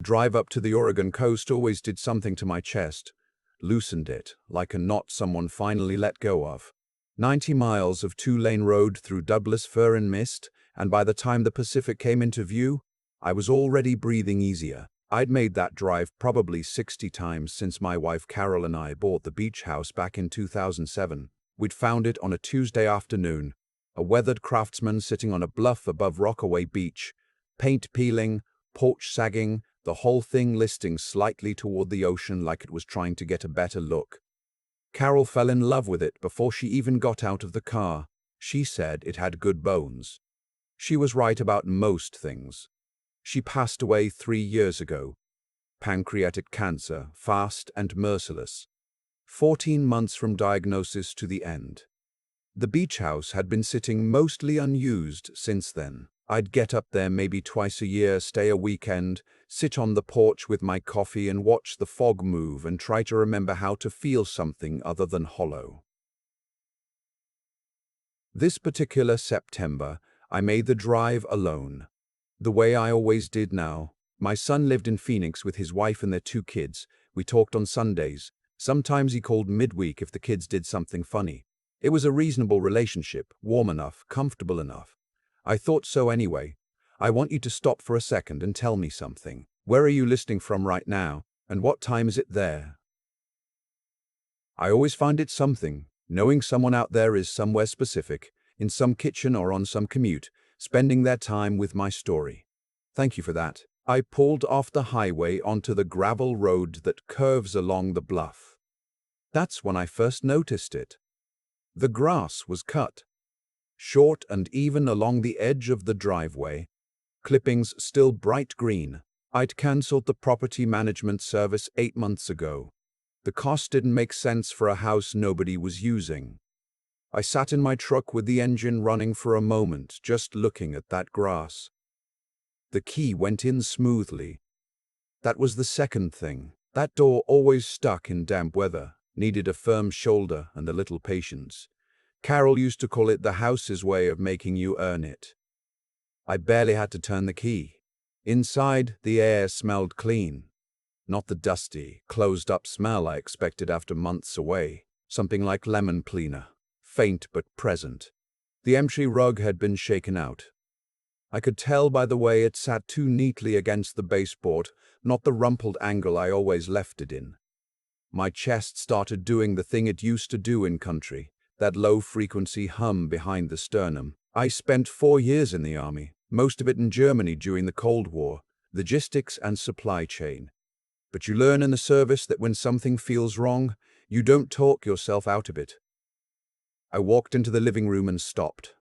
Drive up to the Oregon coast always did something to my chest, loosened it, like a knot someone finally let go of. 90 miles of two-lane road through Douglas fir and mist, and by the time the Pacific came into view, I was already breathing easier. I'd made that drive probably 60 times since my wife Carol and I bought the beach house back in 2007. We'd found it on a Tuesday afternoon, a weathered craftsman sitting on a bluff above Rockaway Beach, paint peeling, porch sagging, the whole thing listing slightly toward the ocean like it was trying to get a better look. Carol fell in love with it before she even got out of the car. She said it had good bones. She was right about most things. She passed away 3 years ago. Pancreatic cancer, fast and merciless. 14 months from diagnosis to the end. The beach house had been sitting mostly unused since then. I'd get up there maybe twice a year, stay a weekend, sit on the porch with my coffee and watch the fog move and try to remember how to feel something other than hollow. This particular September, I made the drive alone. The way I always did now. My son lived in Phoenix with his wife and their 2 kids. We talked on Sundays. Sometimes he called midweek if the kids did something funny. It was a reasonable relationship, warm enough, comfortable enough. I thought so anyway. I want you to stop for a second and tell me something. Where are you listening from right now, and what time is it there? I always find it something, knowing someone out there is somewhere specific, in some kitchen or on some commute, spending their time with my story. Thank you for that. I pulled off the highway onto the gravel road that curves along the bluff. That's when I first noticed it. The grass was cut. Short and even along the edge of the driveway, clippings still bright green. I'd cancelled the property management service 8 months ago. The cost didn't make sense for a house nobody was using. I sat in my truck with the engine running for a moment, just looking at that grass. The key went in smoothly. That was the second thing. That door always stuck in damp weather, needed a firm shoulder and a little patience. Carol used to call it the house's way of making you earn it. I barely had to turn the key. Inside, the air smelled clean. Not the dusty, closed-up smell I expected after months away. Something like lemon cleaner, faint but present. The empty rug had been shaken out. I could tell by the way it sat too neatly against the baseboard, not the rumpled angle I always left it in. My chest started doing the thing it used to do in country, that low-frequency hum behind the sternum. I spent 4 years in the army, most of it in Germany during the Cold War, logistics and supply chain. But you learn in the service that when something feels wrong, you don't talk yourself out of it. I walked into the living room and stopped.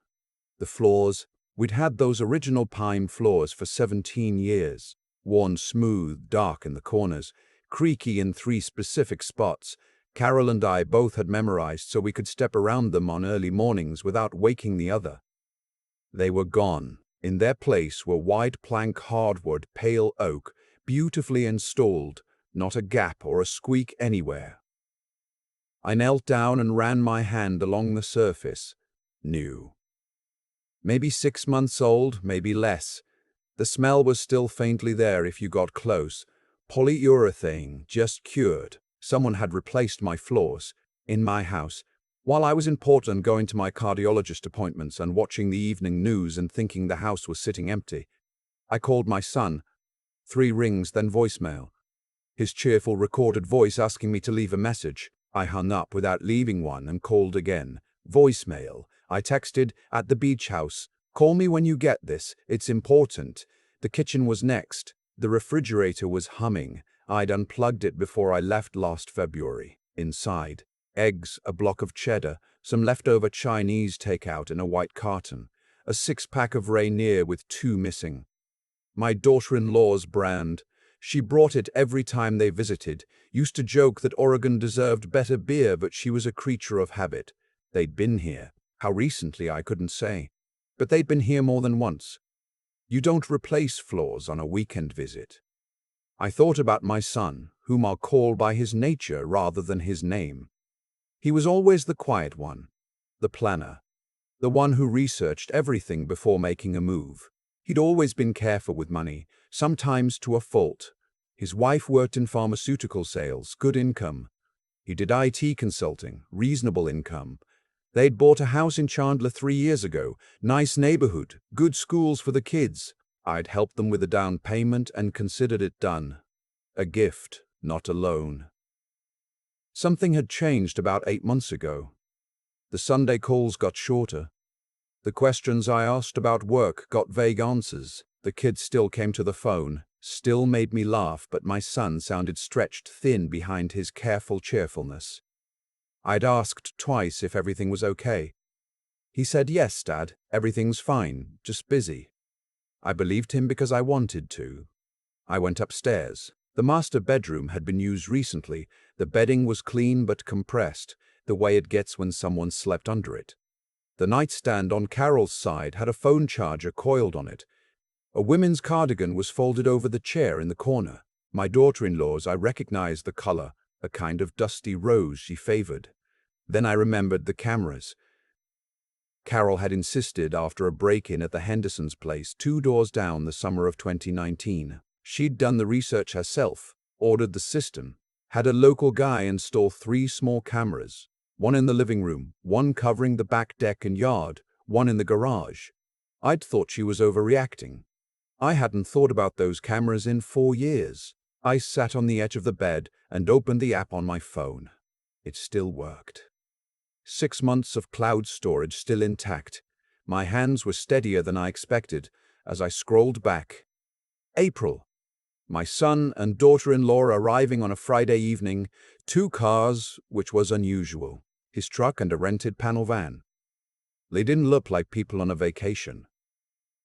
The floors, we'd had those original pine floors for 17 years, worn smooth, dark in the corners, creaky in 3 specific spots. Carol and I both had memorized so we could step around them on early mornings without waking the other. They were gone. In their place were wide plank hardwood, pale oak, beautifully installed, not a gap or a squeak anywhere. I knelt down and ran my hand along the surface. New. Maybe 6 months old, maybe less. The smell was still faintly there if you got close. Polyurethane, just cured. Someone had replaced my floors, in my house, while I was in Portland going to my cardiologist appointments and watching the evening news and thinking the house was sitting empty. I called my son. 3 rings, then voicemail. His cheerful recorded voice asking me to leave a message. I hung up without leaving one and called again. Voicemail. I texted, "At the beach house. Call me when you get this. It's important." The kitchen was next. The refrigerator was humming. I'd unplugged it before I left last February. Inside, eggs, a block of cheddar, some leftover Chinese takeout in a white carton, a 6-pack of Rainier with 2 missing. My daughter-in-law's brand. She brought it every time they visited, used to joke that Oregon deserved better beer, but she was a creature of habit. They'd been here. How recently, I couldn't say. But they'd been here more than once. You don't replace floors on a weekend visit. I thought about my son, whom I'll call by his nature rather than his name. He was always the quiet one, the planner, the one who researched everything before making a move. He'd always been careful with money, sometimes to a fault, His wife worked in pharmaceutical sales, good income. He did IT consulting, reasonable income. They'd bought a house in Chandler 3 years ago, nice neighborhood, good schools for the kids. I'd helped them with a down payment and considered it done. A gift, not a loan. Something had changed about 8 months ago. The Sunday calls got shorter. The questions I asked about work got vague answers. The kids still came to the phone, still made me laugh, but my son sounded stretched thin behind his careful cheerfulness. I'd asked twice if everything was okay. He said, "Yes, Dad, everything's fine, just busy." I believed him because I wanted to. I went upstairs. The master bedroom had been used recently. The bedding was clean but compressed, the way it gets when someone slept under it. The nightstand on Carol's side had a phone charger coiled on it. A women's cardigan was folded over the chair in the corner. My daughter-in-law's, I recognized the color, a kind of dusty rose she favored. Then I remembered the cameras. Carol had insisted after a break-in at the Hendersons' place 2 doors down the summer of 2019. She'd done the research herself, ordered the system, had a local guy install 3 small cameras, one in the living room, one covering the back deck and yard, one in the garage. I'd thought she was overreacting. I hadn't thought about those cameras in 4 years. I sat on the edge of the bed and opened the app on my phone. It still worked. 6 months of cloud storage still intact. My hands were steadier than I expected as I scrolled back. April. My son and daughter-in-law arriving on a Friday evening, 2 cars, which was unusual, his truck and a rented panel van. They didn't look like people on a vacation.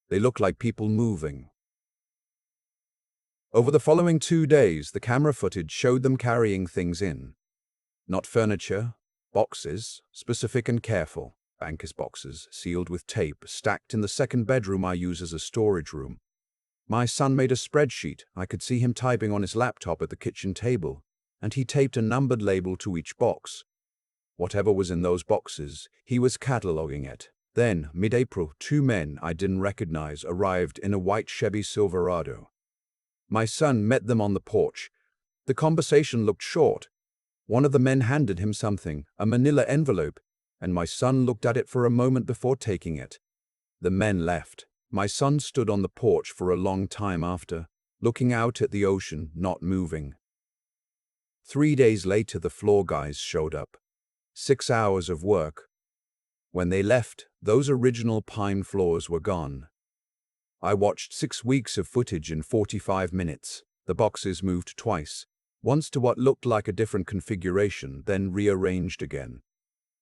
They looked like people moving. Over the following 2 days, the camera footage showed them carrying things in. Not furniture, boxes, specific and careful. Banker's boxes, sealed with tape, stacked in the second bedroom I use as a storage room. My son made a spreadsheet. I could see him typing on his laptop at the kitchen table, and he taped a numbered label to each box. Whatever was in those boxes, he was cataloging it. Then, mid-April, 2 men I didn't recognize arrived in a white Chevy Silverado. My son met them on the porch. The conversation looked short. One of the men handed him something, a manila envelope, and my son looked at it for a moment before taking it. The men left. My son stood on the porch for a long time after, looking out at the ocean, not moving. 3 days later, the floor guys showed up. 6 hours of work. When they left, those original pine floors were gone. I watched 6 weeks of footage in 45 minutes. The boxes moved twice, once to what looked like a different configuration, then rearranged again.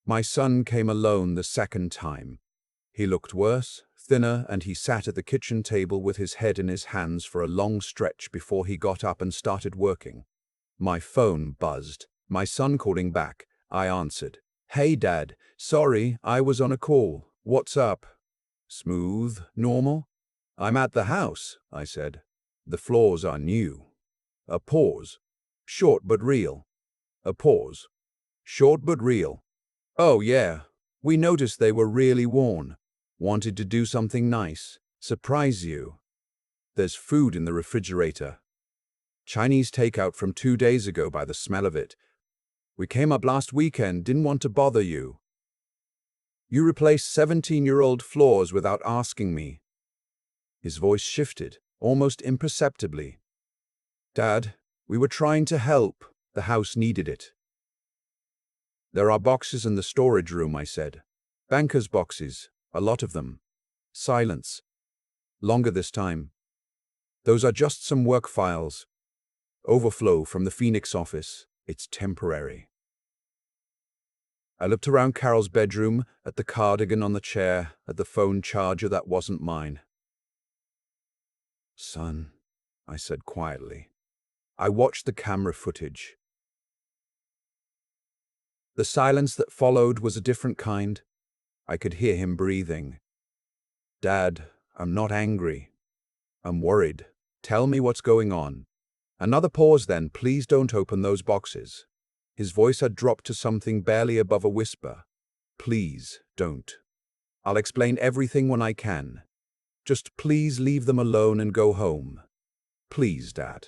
My son came alone the second time. He looked worse, thinner, and he sat at the kitchen table with his head in his hands for a long stretch before he got up and started working. My phone buzzed. My son calling back. I answered. "Hey, Dad. Sorry, I was on a call. What's up?" "Smooth, normal." "I'm at the house," I said. "The floors are new." A pause. Short but real. A pause. Short but real. "Oh, yeah. We noticed they were really worn. Wanted to do something nice. Surprise you. There's food in the refrigerator. Chinese takeout from 2 days ago by the smell of it. We came up last weekend, didn't want to bother you. You replaced 17-year-old floors without asking me." His voice shifted, almost imperceptibly. "Dad, we were trying to help. The house needed it." "There are boxes in the storage room," I said. "Banker's boxes, a lot of them." Silence. Longer this time. "Those are just some work files. Overflow from the Phoenix office. It's temporary." I looked around Carol's bedroom, at the cardigan on the chair, at the phone charger that wasn't mine. "Son," I said quietly. I watched the camera footage. The silence that followed was a different kind. I could hear him breathing. "Dad, I'm not angry. I'm worried. Tell me what's going on." Another pause then. "Please don't open those boxes." His voice had dropped to something barely above a whisper. "Please don't. I'll explain everything when I can. Just please leave them alone and go home. Please, Dad."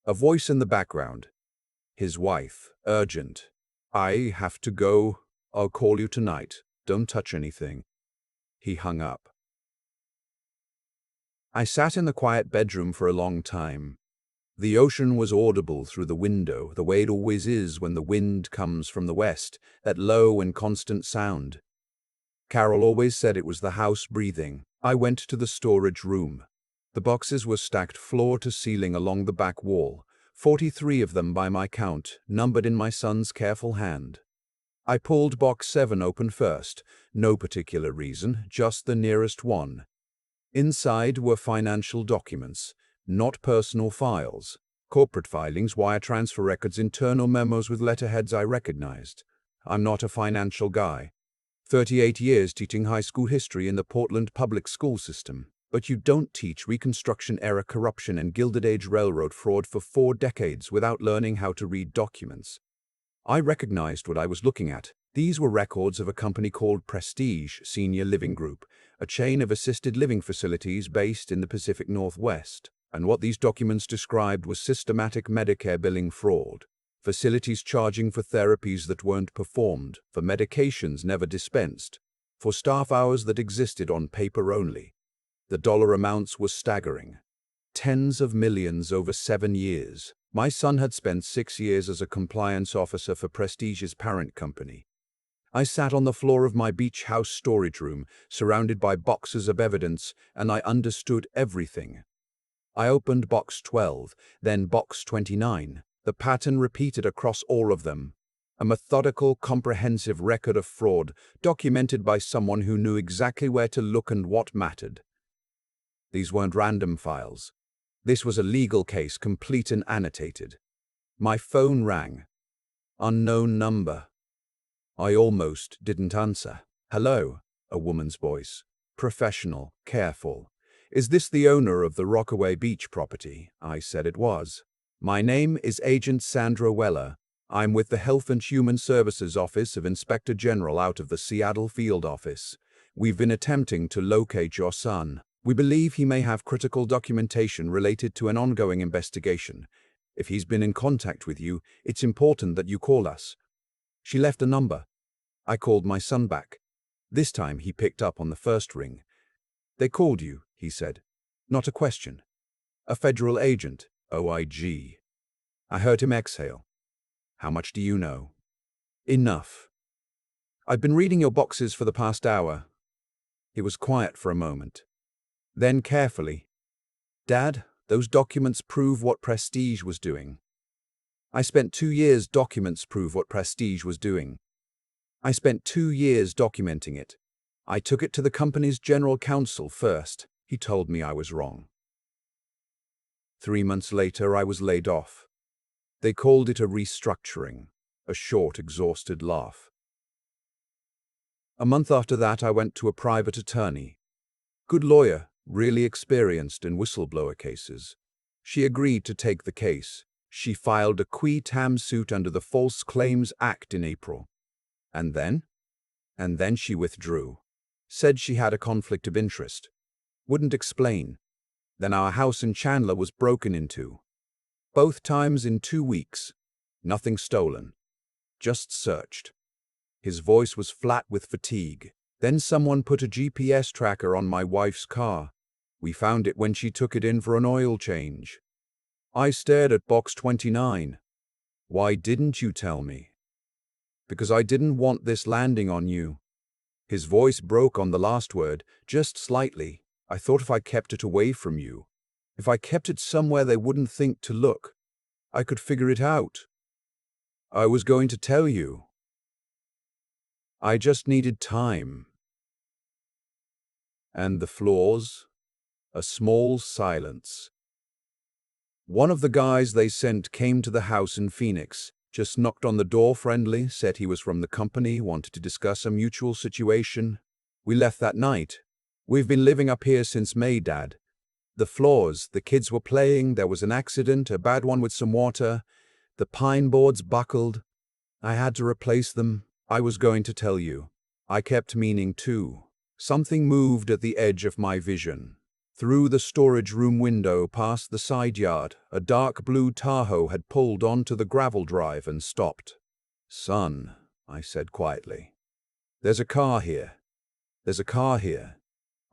A voice in the background. His wife. Urgent. I have to go. I'll call you tonight. Don't touch anything. He hung up. I sat in the quiet bedroom for a long time. The ocean was audible through the window, the way it always is when the wind comes from the west, that low and constant sound. Carol always said it was the house breathing. I went to the storage room. The boxes were stacked floor to ceiling along the back wall, 43 of them by my count, numbered in my son's careful hand. I pulled box 7 open first, no particular reason, just the nearest one. Inside were financial documents, not personal files, corporate filings, wire transfer records, internal memos with letterheads I recognized. I'm not a financial guy. 38 years teaching high school history in the Portland public school system. But you don't teach Reconstruction-era corruption and Gilded Age railroad fraud for 4 decades without learning how to read documents. I recognized what I was looking at. These were records of a company called Prestige Senior Living Group, a chain of assisted living facilities based in the Pacific Northwest. And what these documents described was systematic Medicare billing fraud. Facilities charging for therapies that weren't performed, for medications never dispensed, for staff hours that existed on paper only. The dollar amounts were staggering. Tens of millions over 7 years. My son had spent 6 years as a compliance officer for Prestige's parent company. I sat on the floor of my beach house storage room, surrounded by boxes of evidence, and I understood everything. I opened box 12, then box 29. The pattern repeated across all of them. A methodical, comprehensive record of fraud, documented by someone who knew exactly where to look and what mattered. These weren't random files. This was a legal case, complete and annotated. My phone rang. Unknown number. I almost didn't answer. Hello, a woman's voice. Professional, careful. Is this the owner of the Rockaway Beach property? I said it was. My name is Agent Sandra Weller. I'm with the Health and Human Services Office of Inspector General out of the Seattle Field Office. We've been attempting to locate your son. We believe he may have critical documentation related to an ongoing investigation. If he's been in contact with you, it's important that you call us. She left a number. I called my son back. This time he picked up on the first ring. They called you, he said. Not a question. A federal agent, OIG. I heard him exhale. How much do you know? Enough. I've been reading your boxes for the past hour. He was quiet for a moment. Then carefully. Dad, those documents prove what Prestige was doing. I spent 2 years documents prove what Prestige was doing. I spent 2 years documenting it. I took it to the company's general counsel first. He told me I was wrong. 3 months later, I was laid off. They called it a restructuring, a short, exhausted laugh. A month after that, I went to a private attorney. Good lawyer, really experienced in whistleblower cases. She agreed to take the case. She filed a qui tam suit under the False Claims Act in April. And then she withdrew. Said she had a conflict of interest. Wouldn't explain. Then our house in Chandler was broken into. Both times in 2 weeks. Nothing stolen. Just searched. His voice was flat with fatigue. Then someone put a GPS tracker on my wife's car. We found it when she took it in for an oil change. I stared at box 29. Why didn't you tell me? Because I didn't want this landing on you. His voice broke on the last word, just slightly. I thought if I kept it away from you, if I kept it somewhere they wouldn't think to look, I could figure it out. I was going to tell you. I just needed time. And the floors? A small silence. One of the guys they sent came to the house in Phoenix, just knocked on the door friendly, said he was from the company, wanted to discuss a mutual situation. We left that night. We've been living up here since May, Dad. The floors, the kids were playing, there was an accident, a bad one with some water. The pine boards buckled. I had to replace them. I was going to tell you. I kept meaning to. Something moved at the edge of my vision. Through the storage room window past the side yard, a dark blue Tahoe had pulled onto the gravel drive and stopped. "Son," I said quietly, "there's a car here. There's a car here."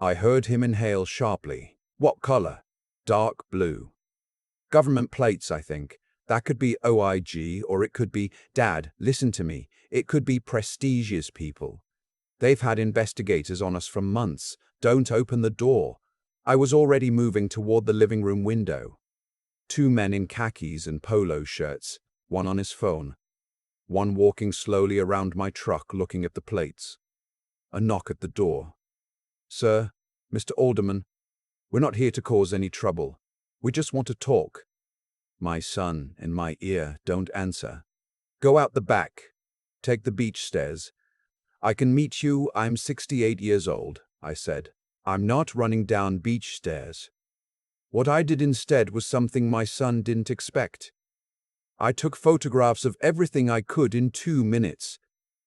I heard him inhale sharply. "What color?" "Dark blue. Government plates, I think. That could be OIG, or it could be—" "Dad, listen to me. It could be prestigious people. They've had investigators on us for months. Don't open the door." I was already moving toward the living room window. Two men in khakis and polo shirts, one on his phone, one walking slowly around my truck looking at the plates. A knock at the door. "Sir, Mr. Alderman, we're not here to cause any trouble. We just want to talk." My son, in my ear, "Don't answer. Go out the back. Take the beach stairs. I can meet you. I'm 68 years old," I said. "I'm not running down beach stairs." What I did instead was something my son didn't expect. I took photographs of everything I could in 2 minutes.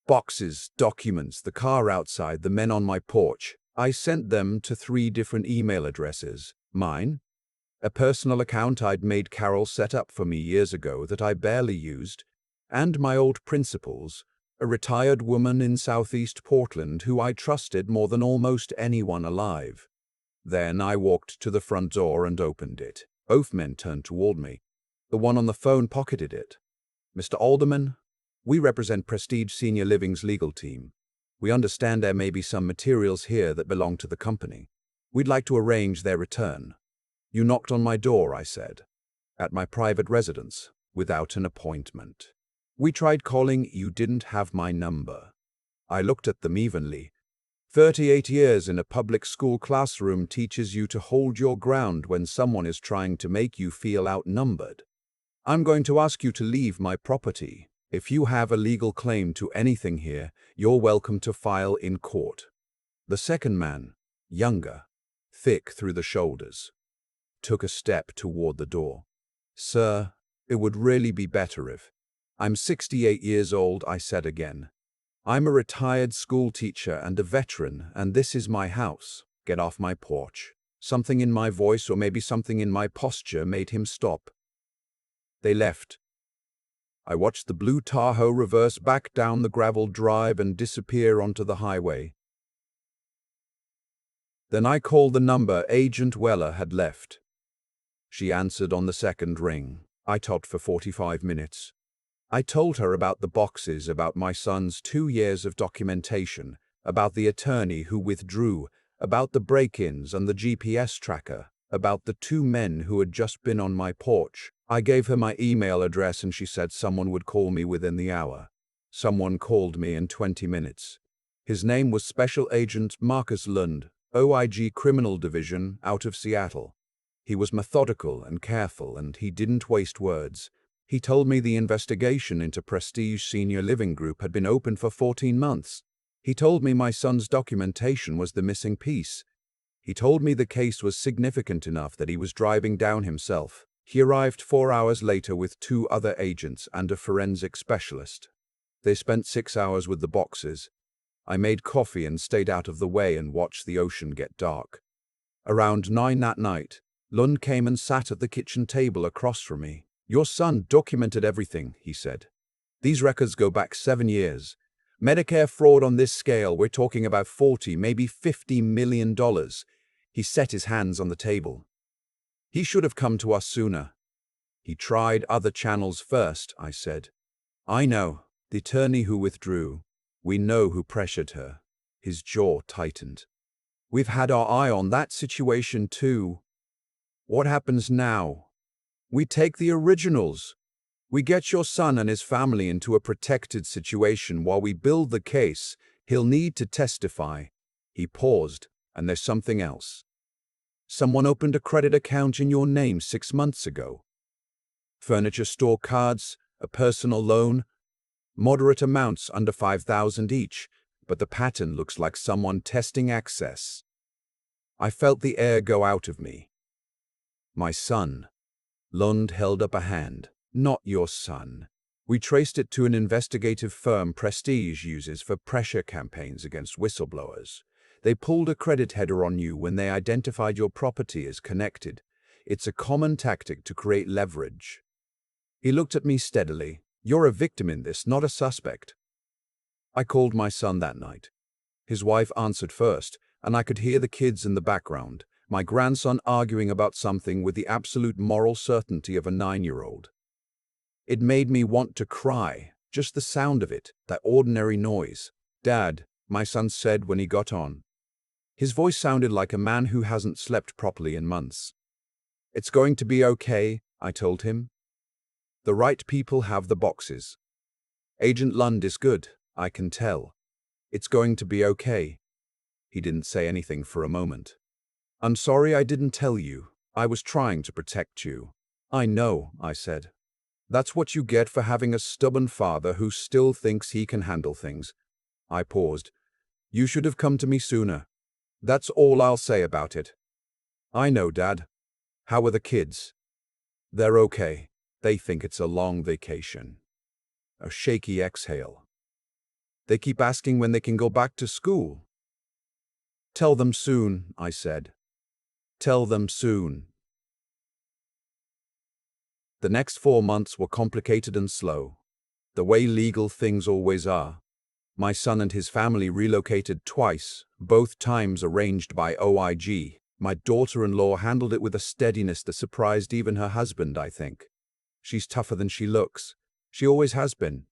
Boxes, documents, the car outside, the men on my porch. I sent them to 3 different email addresses. Mine, a personal account I'd made Carol set up for me years ago that I barely used, and my old principal's, a retired woman in Southeast Portland who I trusted more than almost anyone alive. Then I walked to the front door and opened it. Both men turned toward me. The one on the phone pocketed it. "Mr. Alderman, we represent Prestige Senior Living's legal team. We understand there may be some materials here that belong to the company. We'd like to arrange their return." "You knocked on my door," I said. "At my private residence, without an appointment. We tried calling, you didn't have my number." I looked at them evenly. 38 years in a public school classroom teaches you to hold your ground when someone is trying to make you feel outnumbered. "I'm going to ask you to leave my property. If you have a legal claim to anything here, you're welcome to file in court." The second man, younger, thick through the shoulders, took a step toward the door. "Sir, it would really be better if—" "I'm 68 years old," I said again. "I'm a retired school teacher and a veteran, and this is my house. Get off my porch." Something in my voice, or maybe something in my posture, made him stop. They left. I watched the blue Tahoe reverse back down the gravel drive and disappear onto the highway. Then I called the number Agent Weller had left. She answered on the second ring. I talked for 45 minutes. I told her about the boxes, about my son's 2 years of documentation, about the attorney who withdrew, about the break-ins and the GPS tracker, about the 2 men who had just been on my porch. I gave her my email address and she said someone would call me within the hour. Someone called me in 20 minutes. His name was Special Agent Marcus Lund, OIG Criminal Division, out of Seattle. He was methodical and careful, and he didn't waste words. He told me the investigation into Prestige Senior Living Group had been open for 14 months. He told me my son's documentation was the missing piece. He told me the case was significant enough that he was driving down himself. He arrived 4 hours later with 2 other agents and a forensic specialist. They spent 6 hours with the boxes. I made coffee and stayed out of the way and watched the ocean get dark. Around 9 that night, Lund came and sat at the kitchen table across from me. "Your son documented everything," he said. "These records go back 7 years. Medicare fraud on this scale, we're talking about $40, maybe $50 million. He set his hands on the table. "He should have come to us sooner." "He tried other channels first," I said. "I know. The attorney who withdrew. We know who pressured her." His jaw tightened. "We've had our eye on that situation too. What happens now? We take the originals. We get your son and his family into a protected situation while we build the case. He'll need to testify." He paused, "and there's something else. Someone opened a credit account in your name 6 months ago. Furniture store cards, a personal loan, moderate amounts under $5,000 each, but the pattern looks like someone testing access." I felt the air go out of me. "My son." Lund held up a hand. "Not your son. We traced it to an investigative firm Prestige uses for pressure campaigns against whistleblowers. They pulled a credit header on you when they identified your property as connected. It's a common tactic to create leverage. He looked at me steadily. You're a victim in this, not a suspect. I called my son that night. His wife answered first, and I could hear the kids in the background, my grandson arguing about something with the absolute moral certainty of a 9-year-old. It made me want to cry, just the sound of it, that ordinary noise. "Dad," my son said when he got on. His voice sounded like a man who hasn't slept properly in months. "It's going to be okay," I told him. "The right people have the boxes. Agent Lund is good, I can tell. It's going to be okay." He didn't say anything for a moment. "I'm sorry I didn't tell you. I was trying to protect you." "I know," I said. "That's what you get for having a stubborn father who still thinks he can handle things." I paused. "You should have come to me sooner. That's all I'll say about it." "I know, Dad. How are the kids?" "They're okay. They think it's a long vacation." A shaky exhale. "They keep asking when they can go back to school." "Tell them soon," I said. "Tell them soon." The next 4 months were complicated and slow, the way legal things always are. My son and his family relocated twice, both times arranged by OIG. My daughter-in-law handled it with a steadiness that surprised even her husband, I think. She's tougher than she looks. She always has been.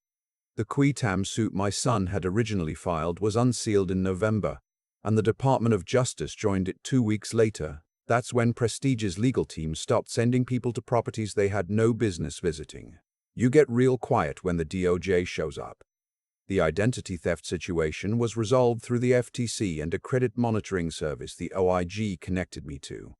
The qui-tam suit my son had originally filed was unsealed in November, and the Department of Justice joined it 2 weeks later. That's when Prestige's legal team stopped sending people to properties they had no business visiting. You get real quiet when the DOJ shows up. The identity theft situation was resolved through the FTC and a credit monitoring service the OIG connected me to.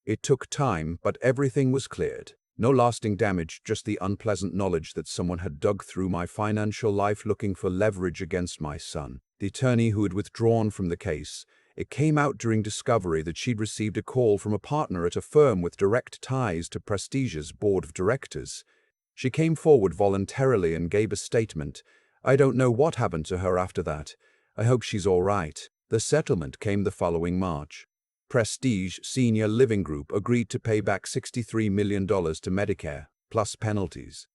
It took time, but everything was cleared. No lasting damage, just the unpleasant knowledge that someone had dug through my financial life looking for leverage against my son. The attorney who had withdrawn from the case, it came out during discovery that she'd received a call from a partner at a firm with direct ties to Prestige's board of directors. She came forward voluntarily and gave a statement. I don't know what happened to her after that. I hope she's all right. The settlement came the following March. Prestige Senior Living Group agreed to pay back $63 million to Medicare, plus penalties.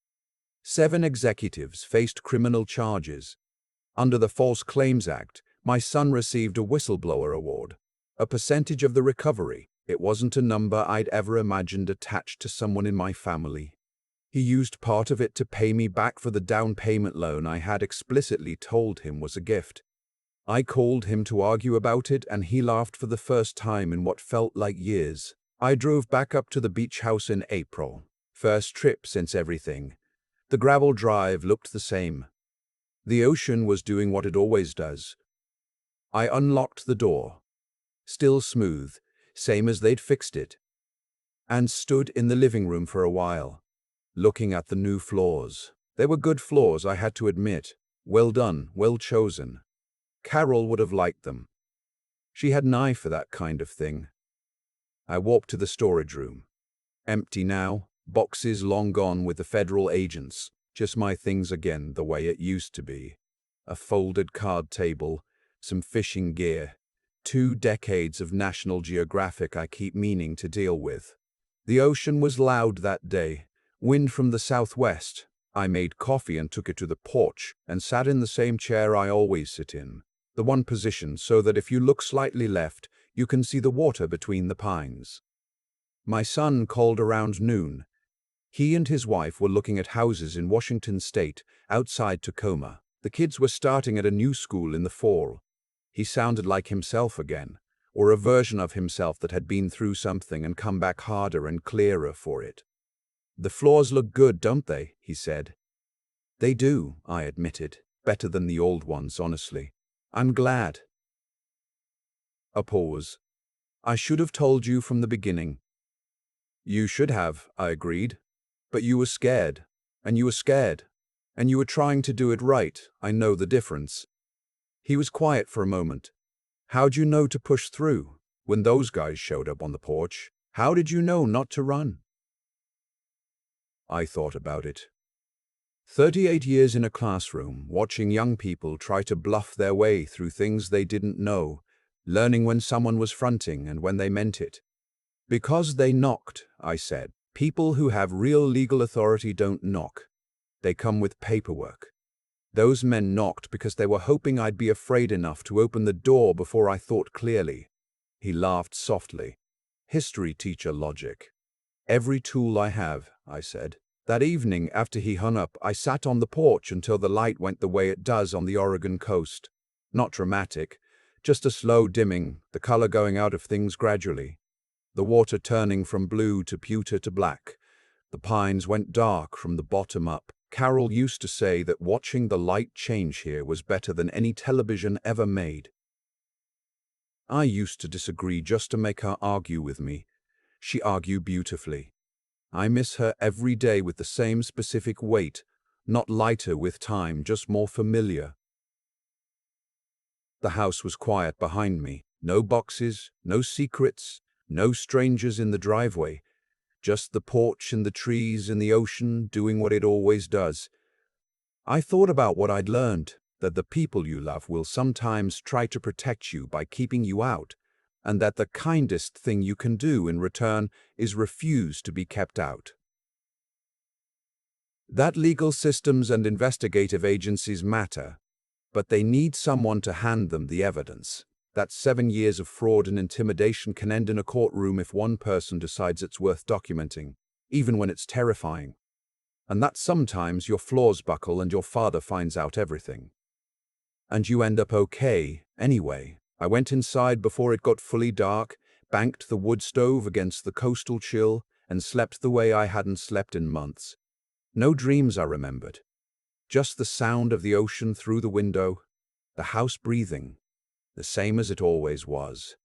7 executives faced criminal charges. Under the False Claims Act, my son received a whistleblower award, a percentage of the recovery. It wasn't a number I'd ever imagined attached to someone in my family. He used part of it to pay me back for the down payment loan I had explicitly told him was a gift. I called him to argue about it, and he laughed for the first time in what felt like years. I drove back up to the beach house in April. First trip since everything. The gravel drive looked the same. The ocean was doing what it always does. I unlocked the door. Still smooth, same as they'd fixed it. And stood in the living room for a while, looking at the new floors. They were good floors, I had to admit. Well done, well chosen. Carol would have liked them. She had an eye for that kind of thing. I walked to the storage room. Empty now, boxes long gone with the federal agents. Just my things again, the way it used to be. A folded card table, some fishing gear, 2 decades of National Geographic I keep meaning to deal with. The ocean was loud that day, wind from the southwest. I made coffee and took it to the porch and sat in the same chair I always sit in. The one position so that if you look slightly left, you can see the water between the pines. My son called around noon. He and his wife were looking at houses in Washington state, outside Tacoma. The kids were starting at a new school in the fall. He sounded like himself again, or a version of himself that had been through something and come back harder and clearer for it. "The floors look good, don't they?" he said. "They do," I admitted. "Better than the old ones, honestly. I'm glad." A pause. "I should have told you from the beginning." "You should have," I agreed. "But you were scared. And you were scared. And you were trying to do it right. I know the difference." He was quiet for a moment. "How'd you know to push through? When those guys showed up on the porch, how did you know not to run?" I thought about it. 38 years in a classroom, watching young people try to bluff their way through things they didn't know. learning when someone was fronting and when they meant it. Because they knocked, I said. People who have real legal authority don't knock. They come with paperwork. Those men knocked because they were hoping I'd be afraid enough to open the door before I thought clearly. He laughed softly. History teacher logic. Every tool I have, I said. That evening, after he hung up, I sat on the porch until the light went the way it does on the Oregon coast. Not dramatic, just a slow dimming, the color going out of things gradually. The water turning from blue to pewter to black. The pines went dark from the bottom up. Carol used to say that watching the light change here was better than any television ever made. I used to disagree just to make her argue with me. She argued beautifully. I miss her every day with the same specific weight, not lighter with time, just more familiar. The house was quiet behind me. No boxes, no secrets, no strangers in the driveway. Just the porch and the trees and the ocean doing what it always does. I thought about what I'd learned, that the people you love will sometimes try to protect you by keeping you out, and that the kindest thing you can do in return is refuse to be kept out. That legal systems and investigative agencies matter, but they need someone to hand them the evidence. That 7 years of fraud and intimidation can end in a courtroom if one person decides it's worth documenting, even when it's terrifying. And that sometimes your floors buckle and your father finds out everything. And you end up okay, anyway. I went inside before it got fully dark, banked the wood stove against the coastal chill, and slept the way I hadn't slept in months. No dreams I remembered. Just the sound of the ocean through the window, the house breathing, the same as it always was.